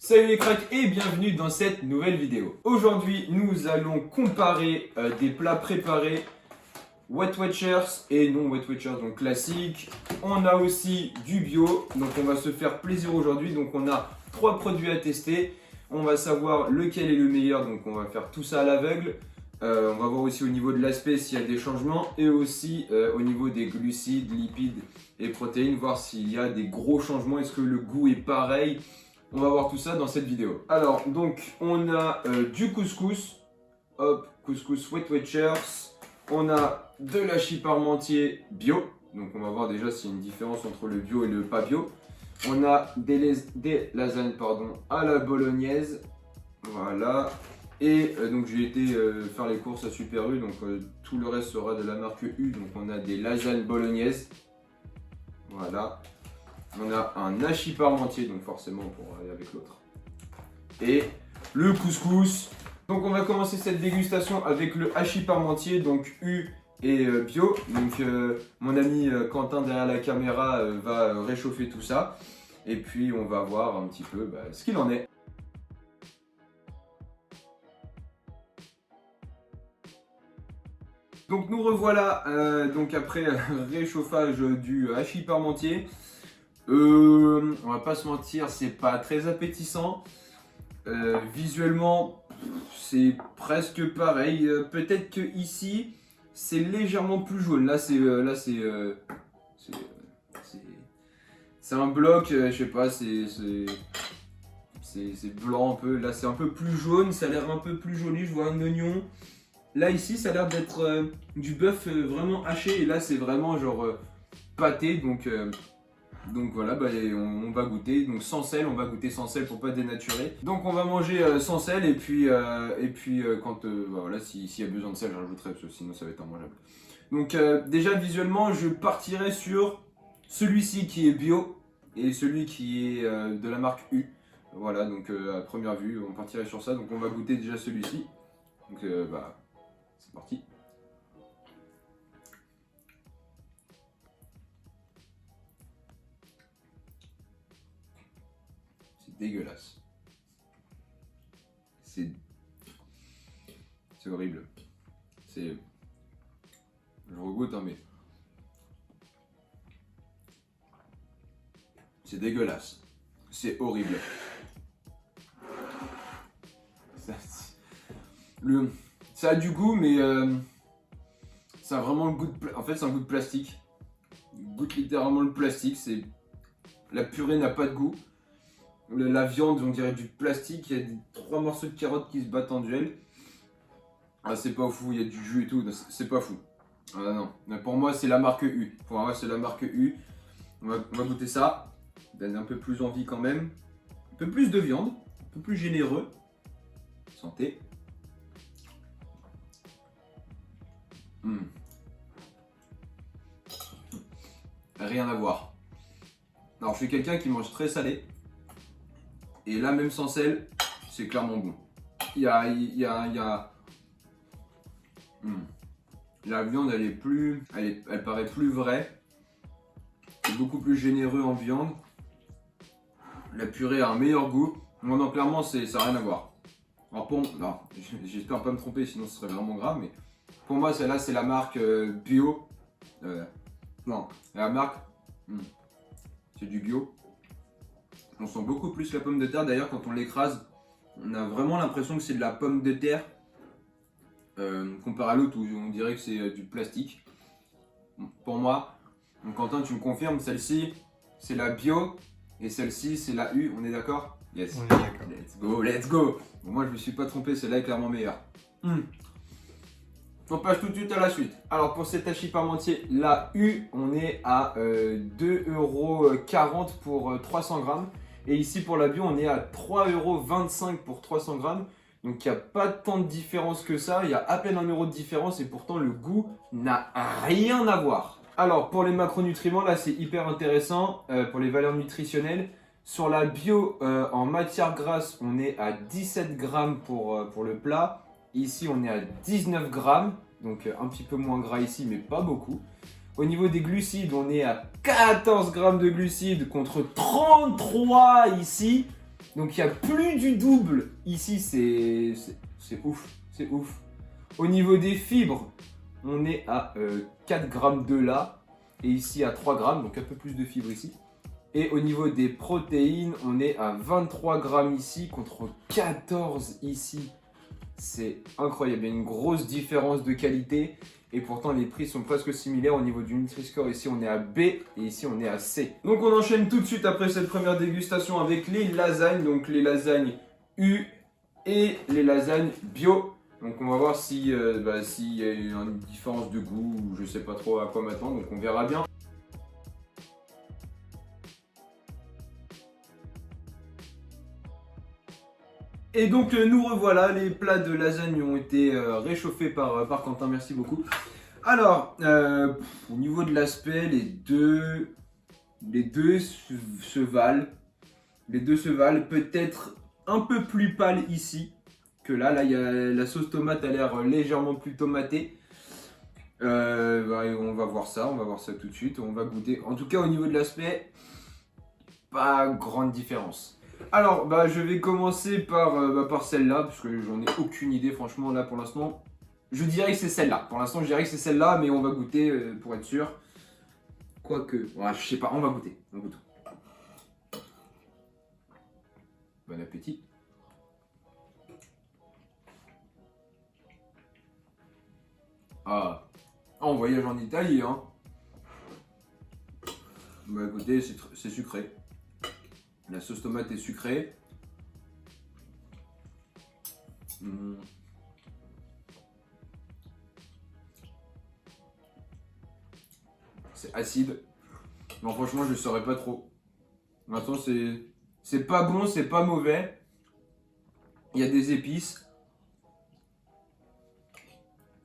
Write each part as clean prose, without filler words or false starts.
Salut les cracks et bienvenue dans cette nouvelle vidéo. Aujourd'hui, nous allons comparer des plats préparés Weight Watchers et non Weight Watchers, donc classiques. On a aussi du bio, donc on va se faire plaisir aujourd'hui. Donc on a 3 produits à tester. On va savoir lequel est le meilleur, donc on va faire tout ça à l'aveugle. On va voir aussi au niveau de l'aspect s'il y a des changements et aussi au niveau des glucides, lipides et protéines, voir s'il y a des gros changements, est-ce que le goût est pareil. On va voir tout ça dans cette vidéo. Alors, donc, on a du couscous. Hop, couscous Weight Watchers. On a de l'hachis parmentier bio. Donc, on va voir déjà s'il y a une différence entre le bio et le pas bio. On a des lasagnes à la bolognaise. Voilà. Et donc, j'ai été faire les courses à Super U. Donc, tout le reste sera de la marque U. Donc, on a des lasagnes bolognaises. Voilà. On a un hachis parmentier, donc forcément pour aller avec l'autre. Et le couscous. Donc on va commencer cette dégustation avec le hachis parmentier, donc U et bio. Donc mon ami Quentin derrière la caméra va réchauffer tout ça. Et puis on va voir un petit peu ce qu'il en est. Donc nous revoilà donc après réchauffage du hachis parmentier. On va pas se mentir, c'est pas très appétissant. Visuellement, c'est presque pareil. Peut-être que ici, c'est légèrement plus jaune. Là, c'est un bloc. Je sais pas, c'est blanc un peu. Là, c'est un peu plus jaune. Ça a l'air un peu plus joli. Je vois un oignon. Là, ici, ça a l'air d'être du bœuf vraiment haché. Et là, c'est vraiment genre pâté. Donc voilà, on va goûter, donc sans sel, on va goûter sans sel pour pas dénaturer. Donc on va manger sans sel et puis quand voilà, s'il y a besoin de sel, j'ajouterai parce que sinon ça va être immangeable. Donc déjà visuellement, je partirai sur celui-ci qui est bio et celui qui est de la marque U. Voilà, donc à première vue, on partirait sur ça. Donc on va goûter déjà celui-ci. Donc c'est parti. Dégueulasse. C'est horrible. Je regoute mais c'est dégueulasse. C'est horrible. Ça a du goût mais ça a vraiment le goût de en fait c'est un goût de plastique. Il goûte littéralement le plastique. La purée n'a pas de goût. La viande, on dirait du plastique, il y a 3 morceaux de carottes qui se battent en duel. Ah, c'est pas fou, il y a du jus et tout, c'est pas fou. Ah non, pour moi c'est la marque U. Pour moi c'est la marque U. On va goûter ça. Donne un peu plus envie quand même. Un peu plus de viande, un peu plus généreux. Santé. Rien à voir. Alors je suis quelqu'un qui mange très salé. Et là, même sans sel, c'est clairement bon. La viande, elle paraît plus vraie. C'est beaucoup plus généreux en viande. La purée a un meilleur goût. Non, clairement, ça n'a rien à voir. Alors j'espère pas me tromper, sinon ce serait vraiment grave. Mais pour moi, celle-là, c'est la marque bio. Non, la marque, c'est du bio. On sent beaucoup plus la pomme de terre. D'ailleurs, quand on l'écrase, on a vraiment l'impression que c'est de la pomme de terre. Comparé à l'autre où on dirait que c'est du plastique. Pour moi, donc Quentin, tu me confirmes, celle-ci, c'est la bio. Et celle-ci, c'est la U. On est d'accord? Yes. On est d'accord. Let's go. Bon, moi, je me suis pas trompé. Celle-là est clairement meilleure. On passe tout de suite à la suite. Alors pour cet hachis parmentier, la U, on est à 2,40 € pour 300 grammes. Et ici pour la bio, on est à 3,25 € pour 300 grammes. Donc il n'y a pas tant de différence que ça. Il y a à peine 1 € de différence et pourtant le goût n'a rien à voir. Alors pour les macronutriments, là c'est hyper intéressant pour les valeurs nutritionnelles. Sur la bio, en matière grasse, on est à 17 grammes pour le plat. Ici, on est à 19 grammes, donc un petit peu moins gras ici, mais pas beaucoup. Au niveau des glucides, on est à 14 grammes de glucides contre 33 ici. Donc il y a plus du double. Ici, c'est ouf. C'est ouf. Au niveau des fibres, on est à 4 grammes de là. Et ici à 3 grammes, donc un peu plus de fibres ici. Et au niveau des protéines, on est à 23 grammes ici contre 14 ici. C'est incroyable, il y a une grosse différence de qualité. Et pourtant les prix sont presque similaires. Au niveau du Nutri-Score, ici on est à B et ici on est à C. Donc on enchaîne tout de suite après cette première dégustation avec les lasagnes. Donc les lasagnes U et les lasagnes bio. Donc on va voir s'il y a une différence de goût, je sais pas trop à quoi m'attendre, donc on verra bien. Et donc nous revoilà, les plats de lasagne ont été réchauffés par Quentin, merci beaucoup. Alors, au niveau de l'aspect, les deux se valent. Les deux se valent, peut-être un peu plus pâle ici que là. Là, la sauce tomate a l'air légèrement plus tomatée. On va voir ça tout de suite, on va goûter. En tout cas, au niveau de l'aspect, pas grande différence. Alors, je vais commencer par celle-là, parce que j'en ai aucune idée, franchement, là, pour l'instant. Je dirais que c'est celle-là. Pour l'instant, je dirais que c'est celle-là, mais on va goûter pour être sûr. Quoique, ouais, je sais pas, on va goûter. On goûte. Bon appétit. Ah, on voyage en Italie, hein. Bah écoutez, c'est sucré. La sauce tomate est sucrée. C'est acide. Non, franchement, je ne saurais pas trop. Maintenant, c'est pas bon, c'est pas mauvais. Il y a des épices.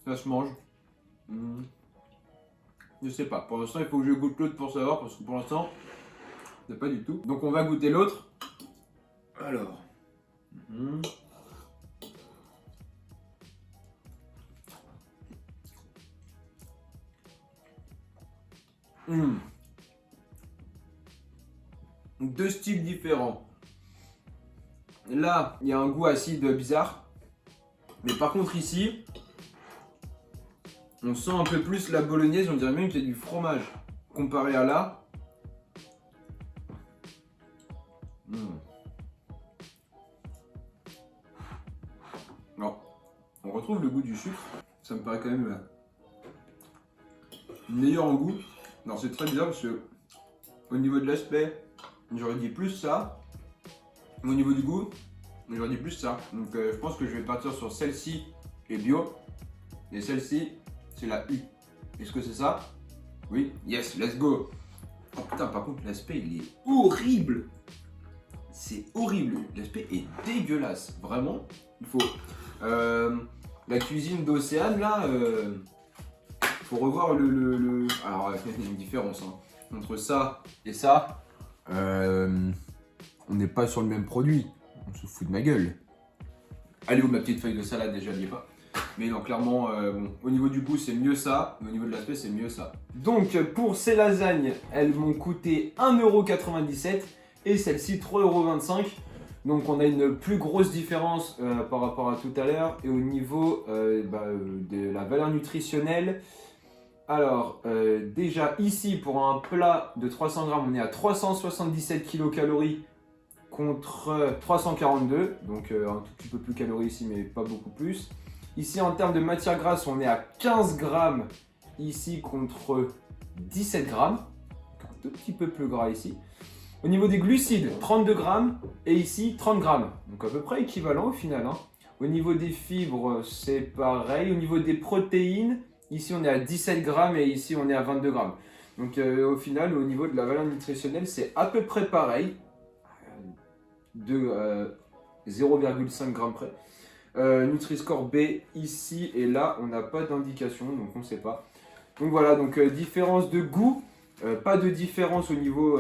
Ça se mange. Je sais pas. Pour l'instant, il faut que je goûte l'autre pour savoir, parce que pour l'instant, c'est pas du tout. Donc, on va goûter l'autre. Alors. Deux styles différents. Là, il y a un goût acide bizarre. Mais par contre, ici, on sent un peu plus la bolognaise. On dirait même qu'il y a du fromage. Comparé à là. Non. On retrouve le goût du sucre. Ça me paraît quand même meilleur en goût. Non, c'est très bizarre parce que au niveau de l'aspect, j'aurais dit plus ça. Au niveau du goût, j'aurais dit plus ça. Donc je pense que je vais partir sur celle-ci et bio. Et celle-ci, c'est la U. Est-ce que c'est ça? Oui. Yes, let's go. Oh putain, par contre, l'aspect, il est horrible. C'est horrible. L'aspect est dégueulasse. Vraiment, il faut... la cuisine d'Océane, là... faut revoir Alors, il y a une différence hein, entre ça et ça. On n'est pas sur le même produit. On se fout de ma gueule. Allez où ma petite feuille de salade, déjà, n'y est pas. Mais non, clairement, bon, au niveau du goût, c'est mieux ça. Mais au niveau de l'aspect, c'est mieux ça. Donc, pour ces lasagnes, elles m'ont coûté 1,97 € et celle-ci 3,25 €. Donc, on a une plus grosse différence par rapport à tout à l'heure. Et au niveau de la valeur nutritionnelle, alors, déjà ici, pour un plat de 300 grammes, on est à 377 kcal contre 342. Donc, un tout petit peu plus calories ici, mais pas beaucoup plus. Ici, en termes de matière grasse, on est à 15 grammes ici contre 17 grammes. Donc, un tout petit peu plus gras ici. Au niveau des glucides, 32 grammes et ici 30 grammes. Donc, à peu près équivalent au final. Hein. Au niveau des fibres, c'est pareil. Au niveau des protéines, ici on est à 17 grammes et ici on est à 22 grammes. Donc au final, au niveau de la valeur nutritionnelle, c'est à peu près pareil. De 0,5 grammes près. Nutri-Score B ici et là, on n'a pas d'indication, donc on ne sait pas. Donc voilà, donc différence de goût. Pas de différence au niveau,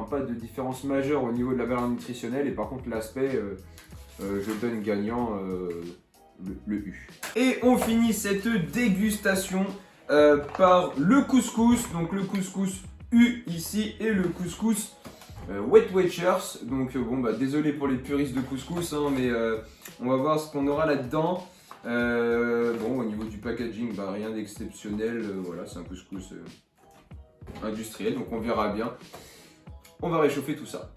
pas de différence majeure au niveau de la valeur nutritionnelle. Et par contre, l'aspect, je donne gagnant le U. Et on finit cette dégustation par le couscous. Donc le couscous U ici et le couscous Wet Watchers. Donc bon bah désolé pour les puristes de couscous, hein, mais on va voir ce qu'on aura là-dedans. Bon, au niveau du packaging, bah, rien d'exceptionnel. Voilà, c'est un couscous industriel, donc on verra bien. On va réchauffer tout ça.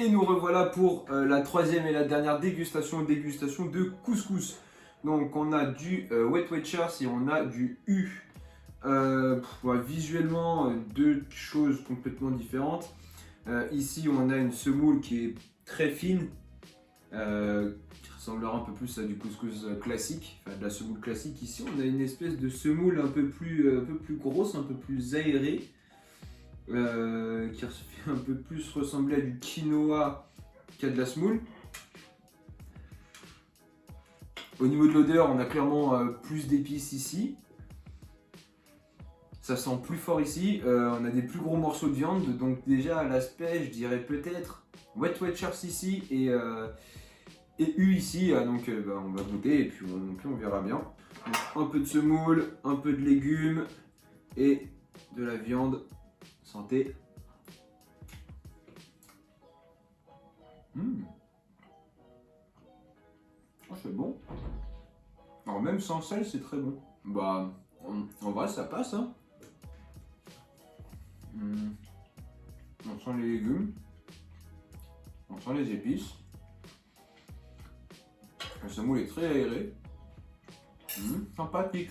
Et nous revoilà pour la troisième et la dernière dégustation de couscous. Donc on a du Wet Watchers et on a du U. Ouais, visuellement, deux choses complètement différentes. Ici on a une semoule qui est très fine, qui ressemblera un peu plus à du couscous classique, enfin de la semoule classique. Ici on a une espèce de semoule un peu plus grosse, un peu plus aérée. Qui fait un peu plus ressembler à du quinoa qu'à de la semoule. Au niveau de l'odeur, on a clairement plus d'épices ici. Ça sent plus fort ici. On a des plus gros morceaux de viande. Donc déjà à l'aspect, je dirais peut-être Wet Watchers ici et U ici. Donc bah, on va goûter et puis on verra bien. Donc, un peu de semoule, un peu de légumes et de la viande. Santé. Oh, c'est bon. Alors même sans sel, c'est très bon. Bah, en vrai, ça passe. Hein. On sent les légumes. On sent les épices. Le semoule est très aéré. Sympathique.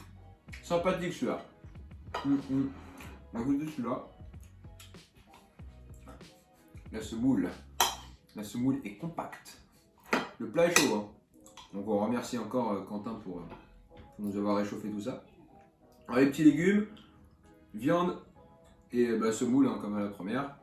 Sympathique celui-là. On va goûter celui-là. La semoule est compacte. Le plat est chaud. Hein. Donc on remercie encore Quentin pour nous avoir réchauffé tout ça. Alors les petits légumes, viande et bah, semoule hein, comme à la première.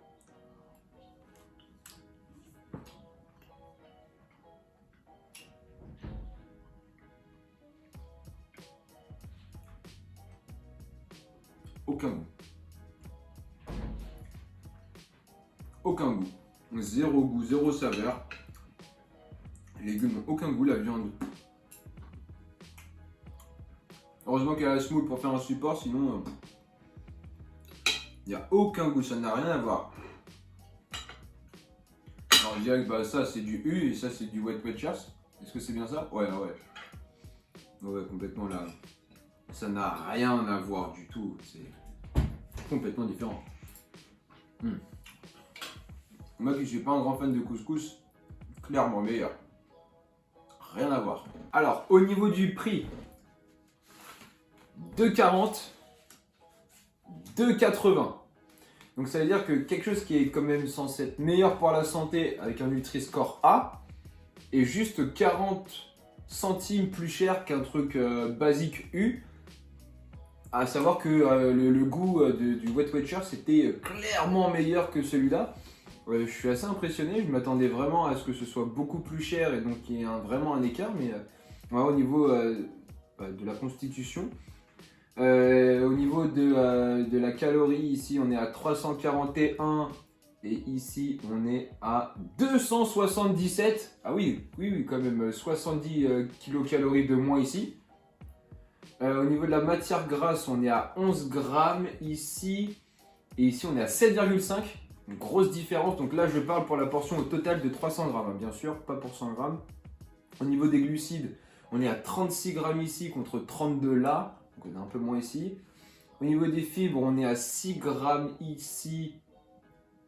Aucun goût. Aucun goût. Zéro goût, zéro saveur. Les légumes n'ont aucun goût, la viande. Heureusement qu'il y a la semoule pour faire un support, sinon il n'y a aucun goût, ça n'a rien à voir. Alors je dirais que bah, ça c'est du U et ça c'est du Wet Watchers. Est-ce que c'est bien ça? Ouais, ouais. Ouais, complètement là. Ça n'a rien à voir du tout. C'est complètement différent. Moi qui ne suis pas un grand fan de couscous, clairement meilleur. Rien à voir. Alors, au niveau du prix, 2,40, 2,80. Donc ça veut dire que quelque chose qui est quand même censé être meilleur pour la santé avec un Nutri-Score A est juste 40 centimes plus cher qu'un truc basique U. À savoir que le goût du Wet Watchers c'était clairement meilleur que celui-là. Je suis assez impressionné, je m'attendais vraiment à ce que ce soit beaucoup plus cher et donc il y ait vraiment un écart, mais ouais, au niveau de la constitution, au niveau de la calorie, ici on est à 341 et ici on est à 277. Ah oui, quand même 70 kilocalories de moins ici. Au niveau de la matière grasse, on est à 11 grammes ici et ici on est à 7,5. Une grosse différence, donc là je parle pour la portion au total de 300 grammes, hein, bien sûr, pas pour 100 grammes. Au niveau des glucides, on est à 36 grammes ici contre 32 là, donc on est un peu moins ici. Au niveau des fibres, on est à 6 grammes ici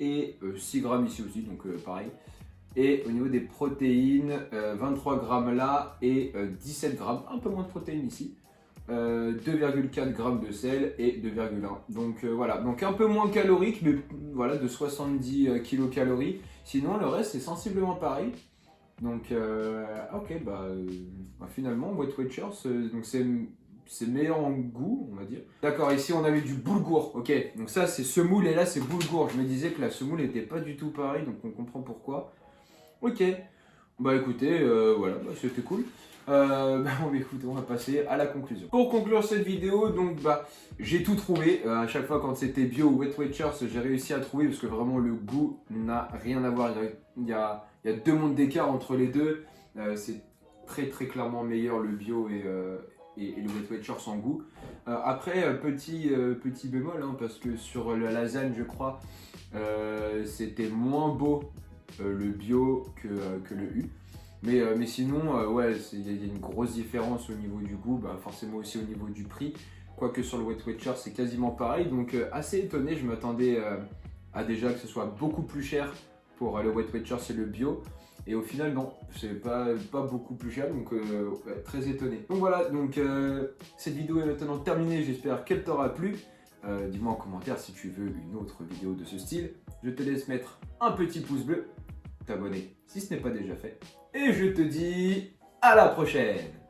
et 6 grammes ici aussi, donc pareil. Et au niveau des protéines, 23 grammes là et 17 grammes, un peu moins de protéines ici. 2,4 g de sel et 2,1. Donc voilà, donc un peu moins calorique, mais voilà, de 70 kilocalories. Sinon, le reste est sensiblement pareil. Donc, ok, bah, finalement, Wet Watchers, donc c'est meilleur en goût, on va dire. D'accord, ici on avait du boulgour. Ok, donc ça c'est semoule et là c'est boulgour. Je me disais que la semoule n'était pas du tout pareil, donc on comprend pourquoi. Ok, bah écoutez, voilà, bah, c'était cool. On va passer à la conclusion. Pour conclure cette vidéo, donc j'ai tout trouvé. À chaque fois quand c'était bio ou Wet Watchers, j'ai réussi à trouver parce que vraiment le goût n'a rien à voir. Il y a 2 mondes d'écart entre les deux. C'est très clairement meilleur le bio et le Wet Watcher sans goût. Après, petit bémol, hein, parce que sur la lasagne, je crois, c'était moins beau le bio que le U. Mais sinon, ouais, il y a une grosse différence au niveau du goût, bah, forcément aussi au niveau du prix. Quoique sur le Wet Watcher, c'est quasiment pareil. Donc assez étonné, je m'attendais à déjà que ce soit beaucoup plus cher pour le Wet Watcher, c'est le bio. Et au final, non, c'est pas beaucoup plus cher, donc ouais, très étonné. Donc voilà, donc cette vidéo est maintenant terminée, j'espère qu'elle t'aura plu. Dis-moi en commentaire si tu veux une autre vidéo de ce style. Je te laisse mettre un petit pouce bleu, t'abonner si ce n'est pas déjà fait. Et je te dis à la prochaine!